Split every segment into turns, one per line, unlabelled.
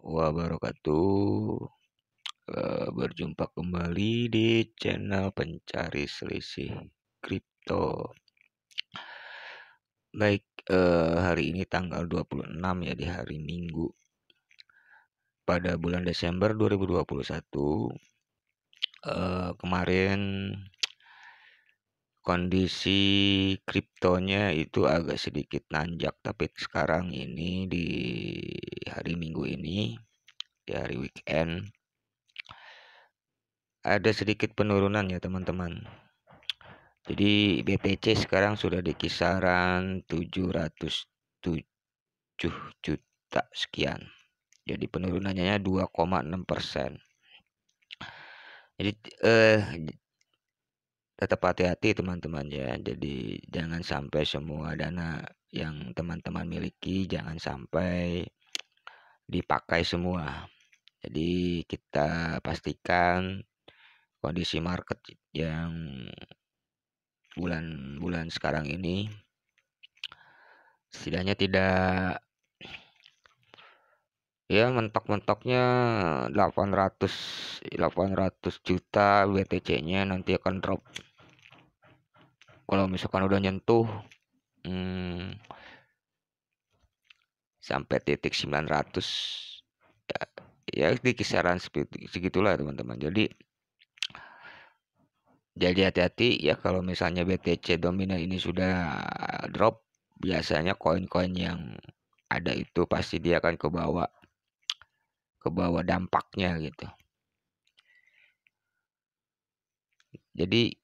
wabarakatuh. Berjumpa kembali di channel pencari selisih kripto. Baik, hari ini tanggal 26 ya, di hari Minggu. Pada bulan Desember 2021, kemarin kondisi kriptonya itu agak sedikit nanjak, tapi sekarang ini di hari Minggu ini, di hari weekend, ada sedikit penurunan ya teman-teman. Jadi BTC sekarang sudah di kisaran 707 juta sekian. Jadi penurunannya 2,6%. Jadi tetap hati-hati teman-teman ya. Jadi jangan sampai semua dana yang teman-teman miliki jangan sampai dipakai semua. Jadi kita pastikan kondisi market yang bulan-bulan sekarang ini setidaknya tidak ya mentok-mentoknya 800 juta BTC-nya nanti akan drop. Kalau misalkan udah nyentuh sampai titik 900 ya di kisaran segitulah teman-teman. Jadi hati-hati ya, kalau misalnya BTC dominan ini sudah drop, biasanya koin-koin yang ada itu pasti dia akan ke bawah dampaknya gitu. Jadi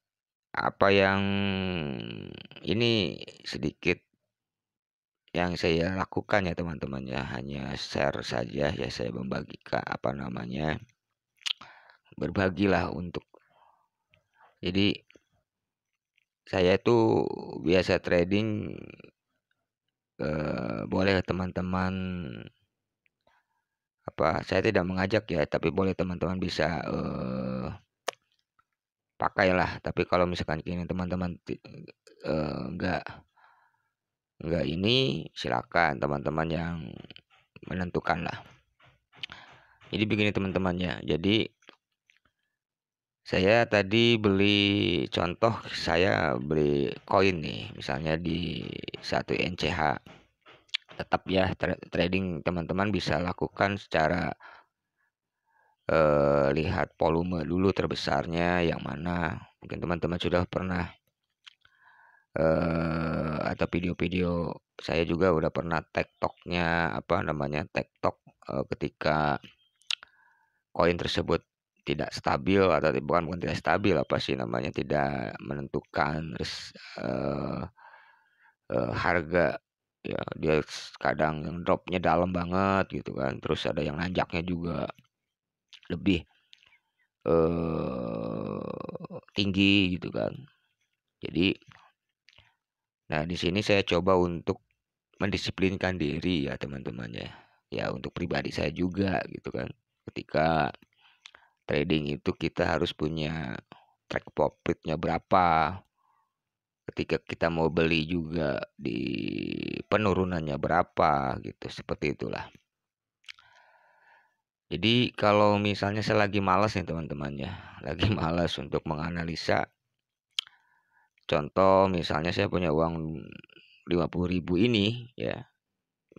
apa yang ini sedikit yang saya lakukan ya teman-teman ya, hanya share saja ya, saya membagikan berbagilah untuk. Jadi saya itu biasa trading, boleh teman-teman saya tidak mengajak ya, tapi boleh teman-teman bisa pakailah. Tapi kalau misalkan ini teman-teman enggak ini, silakan teman-teman yang menentukan lah. Jadi begini teman-teman ya. Jadi saya tadi saya beli koin nih, misalnya di 1 NCH. Tetap ya, trading teman-teman bisa lakukan secara lihat volume dulu terbesarnya yang mana. Mungkin teman-teman sudah pernah atau video-video saya juga udah pernah TikToknya TikTok ketika koin tersebut tidak stabil, atau bukan tidak stabil, tidak menentukan harga ya. Dia kadang yang dropnya dalam banget gitu kan, terus ada yang nanjaknya juga lebih tinggi gitu kan. Jadi di sini saya coba untuk mendisiplinkan diri ya teman-teman ya. Ya untuk pribadi saya juga gitu kan. Ketika trading itu kita harus punya track profitnya berapa. Ketika kita mau beli juga di penurunannya berapa gitu, seperti itulah. Jadi kalau misalnya saya lagi malas nih teman-teman ya, lagi malas untuk menganalisa. Contoh misalnya saya punya uang 50.000 ini ya.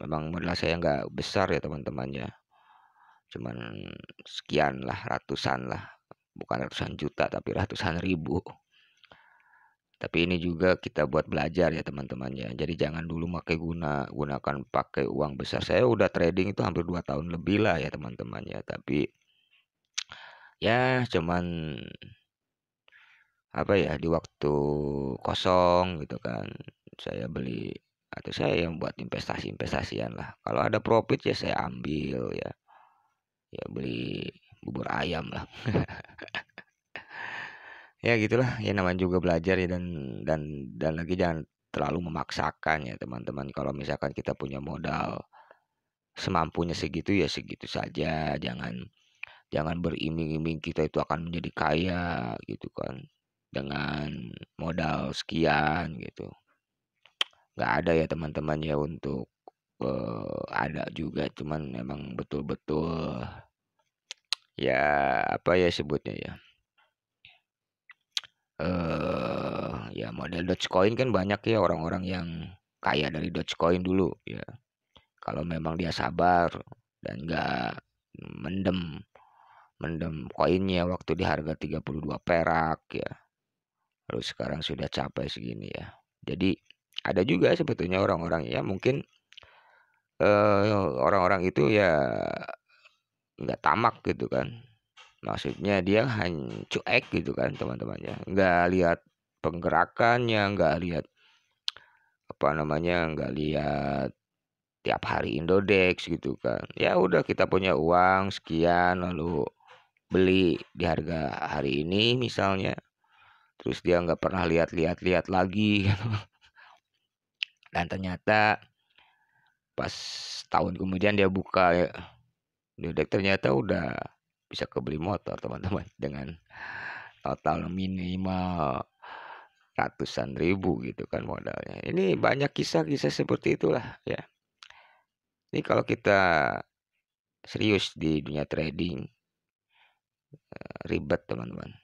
Memang modal saya nggak besar ya teman-teman ya. Cuman sekian lah, ratusan lah. Bukan ratusan juta tapi ratusan ribu. Tapi ini juga kita buat belajar ya teman-teman ya. Jadi jangan dulu gunakan pakai uang besar. Saya udah trading itu hampir 2 tahun lebih lah ya teman-teman ya. Tapi ya cuman di waktu kosong gitu kan, saya beli, atau saya yang buat investasian lah. Kalau ada profit ya saya ambil ya. Ya beli bubur ayam lah. Ya gitulah ya, namanya juga belajar ya, dan lagi jangan terlalu memaksakan ya teman-teman. Kalau misalkan kita punya modal semampunya segitu ya segitu saja. Jangan beriming-iming kita itu akan menjadi kaya gitu kan dengan modal sekian gitu. Nggak ada ya teman-teman ya untuk ada juga, cuman memang betul-betul ya apa ya sebutnya ya, ya model Dogecoin kan banyak ya orang-orang yang kaya dari Dogecoin dulu ya. Kalau memang dia sabar dan nggak mendem mendem koinnya waktu di harga 32 perak ya. Lalu sekarang sudah capai segini ya. Jadi ada juga sebetulnya orang-orang ya mungkin orang-orang itu ya nggak tamak gitu kan. Maksudnya dia hanya cuek gitu kan teman-temannya. Nggak lihat penggerakannya, nggak lihat apa namanya, nggak lihat tiap hari Indodex gitu kan. Ya udah kita punya uang sekian lalu beli di harga hari ini misalnya. Terus dia nggak pernah lihat-lihat lagi. Dan ternyata pas tahun kemudian dia buka ya, Indodex ternyata udah bisa kebeli motor teman-teman dengan total minimal ratusan ribu gitu kan modalnya. Ini banyak kisah-kisah seperti itulah ya. Ini kalau kita serius di dunia trading ribet teman-teman.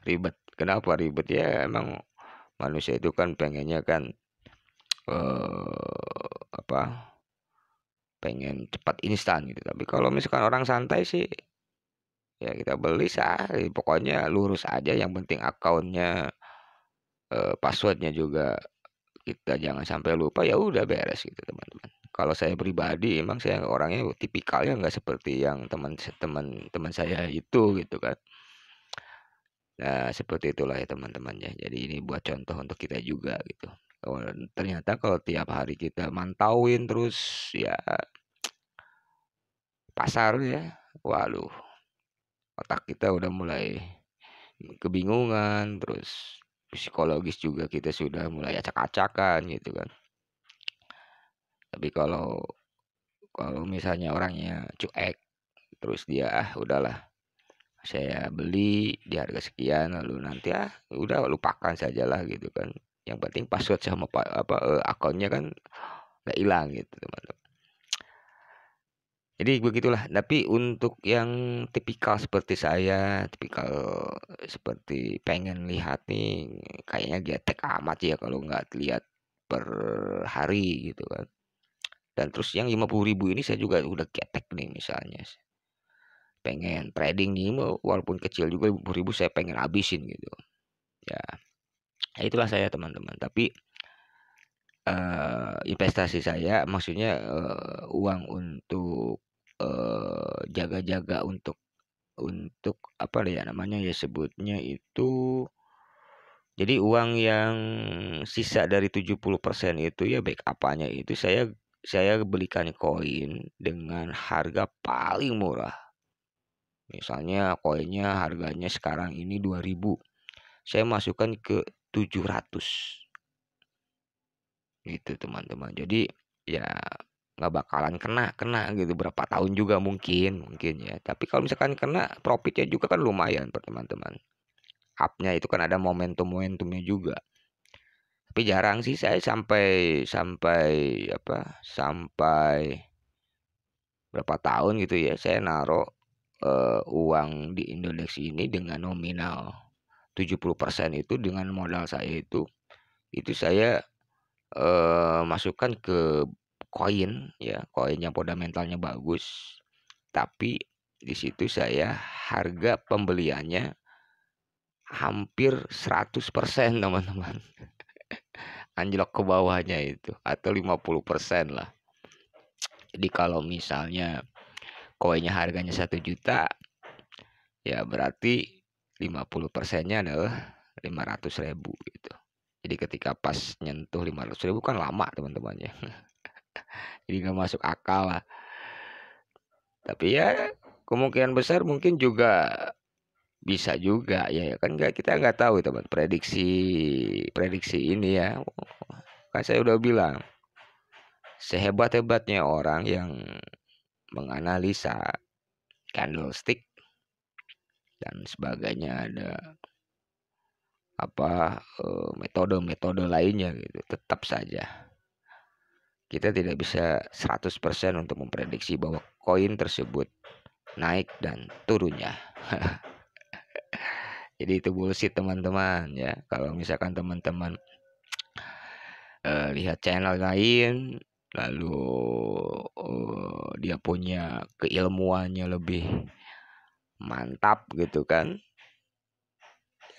Ribet. Kenapa ribet ya? Emang manusia itu kan pengennya kan apa? Pengen cepat instan gitu. Tapi kalau misalkan orang santai sih ya kita beli sehari. Pokoknya lurus aja. Yang penting akunnya passwordnya juga kita jangan sampai lupa ya udah beres gitu teman-teman. Kalau saya pribadi emang saya orangnya tipikalnya nggak seperti yang teman-teman teman saya itu gitu kan. Nah, seperti itulah ya teman-temannya. Jadi ini buat contoh untuk kita juga gitu. Ternyata kalau tiap hari kita mantauin terus ya pasar ya, waduh, otak kita udah mulai kebingungan, terus psikologis juga kita sudah mulai acak-acakan gitu kan. Tapi kalau kalau misalnya orangnya cuek, terus dia udahlah saya beli di harga sekian lalu nanti udah lupakan sajalah gitu kan. Yang penting password sama akunnya kan nggak hilang gitu teman-teman. Jadi begitulah. Tapi untuk yang tipikal seperti saya, tipikal seperti pengen lihat nih, kayaknya getek amat ya kalau nggak lihat per hari gitu kan. Dan terus yang 50.000 ini saya juga udah getek nih misalnya. Pengen trading nih, walaupun kecil juga 50.000 saya pengen habisin gitu. Ya, itulah saya teman-teman. Tapi investasi saya maksudnya uang untuk jaga-jaga untuk apa ya namanya ya sebutnya itu jadi uang yang sisa dari 70% itu ya backupannya itu saya belikan koin dengan harga paling murah. Misalnya koinnya harganya sekarang ini 2.000. Saya masukkan ke 700. Gitu teman-teman. Jadi ya nggak bakalan kena kena gitu berapa tahun juga mungkin ya. Tapi kalau misalkan kena profitnya juga kan lumayan per teman-teman. Upnya itu kan ada momentumnya juga. Tapi jarang sih saya sampai sampai sampai berapa tahun gitu ya saya naruh uang di Indodex ini dengan nominal 70% itu dengan modal saya itu saya masukkan ke koin ya, koin yang fundamentalnya bagus. Tapi di situ saya harga pembeliannya hampir 100% teman-teman. Anjlok ke bawahnya itu atau 50% lah. Jadi kalau misalnya koinnya harganya 1 juta ya berarti 50%-nya adalah 500.000 gitu. Jadi ketika pas nyentuh 500.000 kan lama teman-temannya. Jadi nggak masuk akal lah. Tapi ya kemungkinan besar mungkin juga bisa juga ya kan kita nggak tahu teman prediksi prediksi ini ya kan saya udah bilang sehebat-hebatnya orang yang menganalisa candlestick dan sebagainya ada metode-metode lainnya gitu tetap saja kita tidak bisa 100% untuk memprediksi bahwa koin tersebut naik dan turunnya. Jadi itu bullshit teman-teman ya. Kalau misalkan teman-teman lihat channel lain, lalu dia punya keilmuannya lebih mantap gitu kan,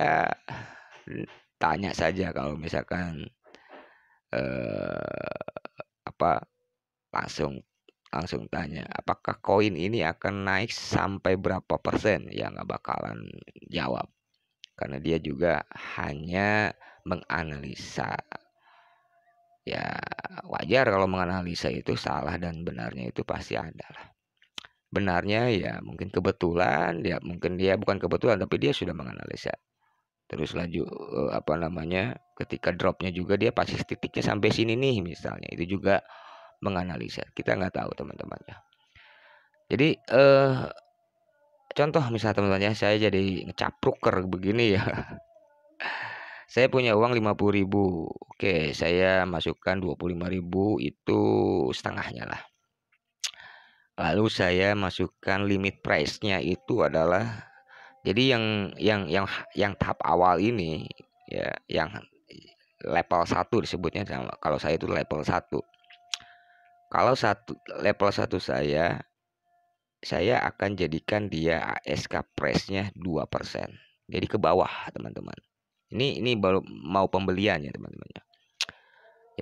ya tanya saja. Kalau misalkan eh, apa langsung langsung tanya apakah koin ini akan naik sampai berapa persen, ya nggak bakalan jawab, karena dia juga hanya menganalisa. Ya wajar kalau menganalisa itu salah dan benarnya itu pasti ada lah. Benarnya ya mungkin kebetulan, ya mungkin dia bukan kebetulan tapi dia sudah menganalisa. Terus laju apa namanya, ketika dropnya juga dia pasti titiknya sampai sini nih misalnya, itu juga menganalisa. Kita nggak tahu teman-teman ya. Jadi contoh misalnya teman-teman ya, saya jadi ngecapruker begini ya. Saya punya uang 50.000. Oke, saya masukkan 25.000, itu setengahnya lah. Lalu saya masukkan limit price-nya itu adalah, jadi yang tahap awal ini ya, yang level 1 disebutnya, kalau saya itu level 1. Kalau level 1 saya akan jadikan dia ASK price-nya 2%. Jadi ke bawah, teman-teman. Ini baru mau pembelian ya, teman-teman ya.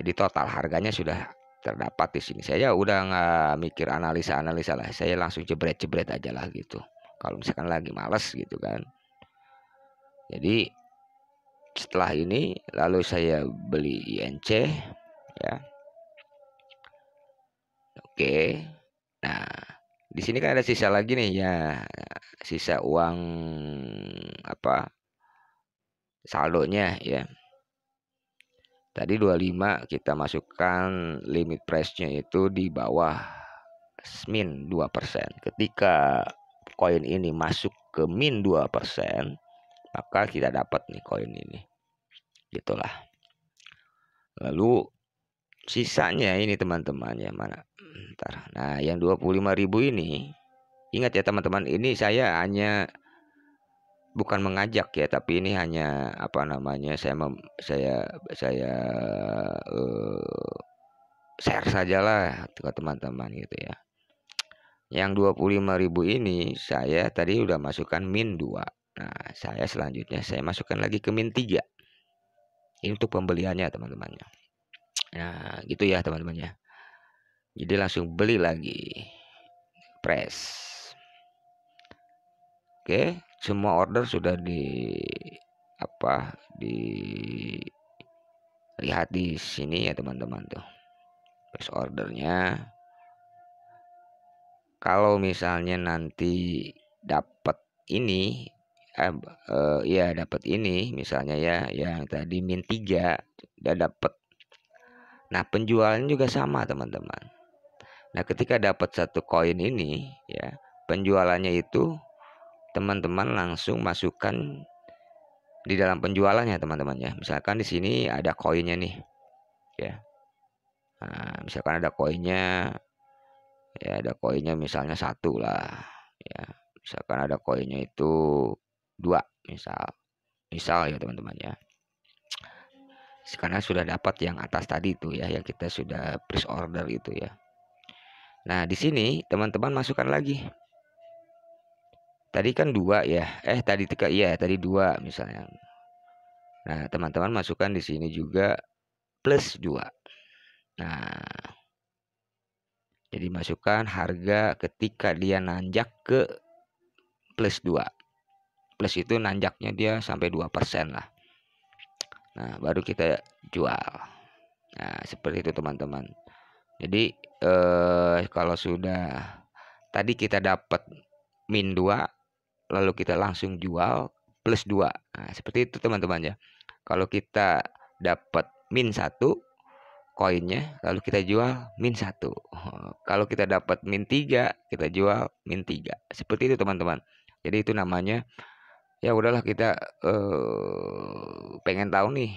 Jadi total harganya sudah terdapat di sini. Saya udah nggak mikir analisa-analisa lah. Saya langsung jebret-jebret aja lah gitu. Kalau misalkan lagi males gitu kan. Jadi setelah ini lalu saya beli INC ya. Oke. Nah, di sini kan ada sisa lagi nih ya. Sisa uang apa? Saldonya ya. Tadi 25 kita masukkan limit price-nya itu di bawah min 2%. Ketika koin ini masuk ke min 2%, maka kita dapat nih koin ini. Gitulah. Lalu sisanya ini teman-teman ya, mana? Bentar. Nah, yang 25.000 ini, ingat ya teman-teman, ini saya hanya bukan mengajak ya, tapi ini hanya apa namanya, saya share sajalah ke teman-teman gitu ya. Yang 25.000 ini saya tadi udah masukkan min 2. Nah, saya selanjutnya saya masukkan lagi ke min 3. Ini untuk pembeliannya teman-temannya. Nah, gitu ya teman-temannya. Jadi langsung beli lagi. Press. Oke, semua order sudah dilihat di sini ya teman-teman tuh. Press ordernya. Kalau misalnya nanti dapat ini ya dapat ini misalnya ya, yang tadi min 3 udah dapat. Nah, penjualannya juga sama teman-teman. Nah, ketika dapat satu koin ini ya, penjualannya itu teman-teman langsung masukkan di dalam penjualannya teman-teman ya. Misalkan di sini ada koinnya nih ya. Nah, misalkan ada koinnya ya, ada koinnya misalnya 1 lah ya. Misalkan ada koinnya itu 2 misal ya teman-teman ya. Karena sudah dapat yang atas tadi itu ya, yang kita sudah press order itu ya. Nah, di sini teman-teman masukkan lagi. Tadi kan 2 ya. Tadi 3 iya, tadi 2 misalnya. Nah, teman-teman masukkan di sini juga plus 2. Nah, jadi masukkan harga ketika dia nanjak ke plus 2. Plus itu nanjaknya dia sampai 2% lah. Nah, baru kita jual. Nah, seperti itu teman-teman. Jadi kalau sudah tadi kita dapat min 2, lalu kita langsung jual plus 2. Nah, seperti itu teman-teman ya. Kalau kita dapat min 1 koinnya, lalu kita jual min 1. Kalau kita dapat min 3, kita jual min 3. Seperti itu teman-teman. Jadi itu namanya, ya udahlah kita pengen tahu nih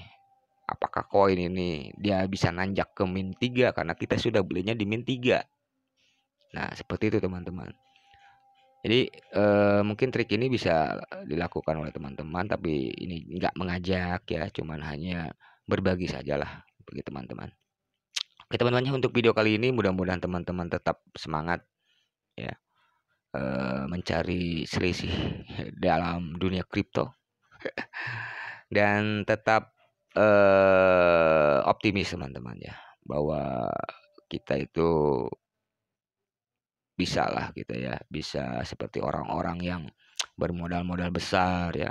apakah koin ini dia bisa nanjak ke min 3 karena kita sudah belinya di min 3. Nah, seperti itu teman-teman. Jadi, mungkin trik ini bisa dilakukan oleh teman-teman, tapi ini nggak mengajak ya, cuman hanya berbagi sajalah bagi teman-teman. Oke teman-teman, untuk video kali ini mudah-mudahan teman-teman tetap semangat ya, mencari selisih dalam dunia kripto dan tetap, optimis teman-teman ya, bahwa kita itu bisalah gitu ya, bisa seperti orang-orang yang bermodal-modal besar ya.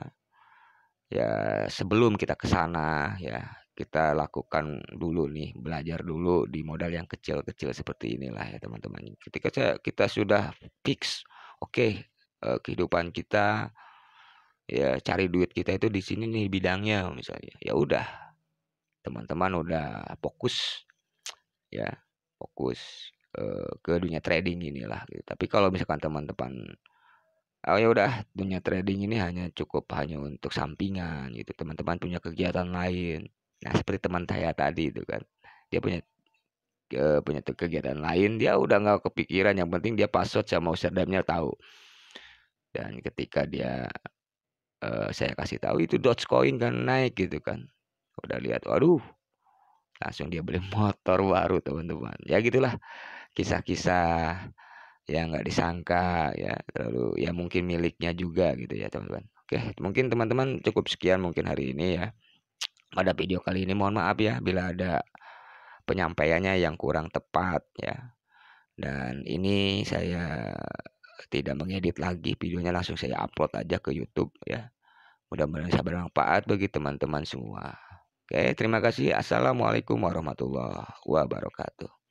Ya sebelum kita ke sana ya, kita lakukan dulu nih, belajar dulu di modal yang kecil-kecil seperti inilah ya teman-teman. Ketika kita sudah fix, oke, kehidupan kita, ya cari duit kita itu di sini nih bidangnya misalnya, ya udah teman-teman udah fokus ya, fokus, ke dunia trading inilah gitu. Tapi kalau misalkan teman-teman, oh ya udah dunia trading ini hanya untuk sampingan gitu, teman-teman punya kegiatan lain. Nah seperti teman saya tadi itu kan, dia punya kegiatan lain, dia udah nggak kepikiran, yang penting dia password sama username-nya tahu. Dan ketika saya kasih tahu itu Dogecoin kan naik gitu kan, udah lihat, waduh, langsung dia beli motor baru teman-teman. Ya gitulah kisah-kisah yang nggak disangka ya, lalu ya mungkin miliknya juga gitu ya teman-teman. Oke, mungkin teman-teman cukup sekian mungkin hari ini ya. Pada video kali ini mohon maaf ya bila ada penyampaiannya yang kurang tepat ya. Dan ini saya tidak mengedit lagi videonya, langsung saya upload aja ke YouTube ya. Mudah-mudahan bisa bermanfaat bagi teman-teman semua. Oke, terima kasih. Assalamualaikum warahmatullahi wabarakatuh.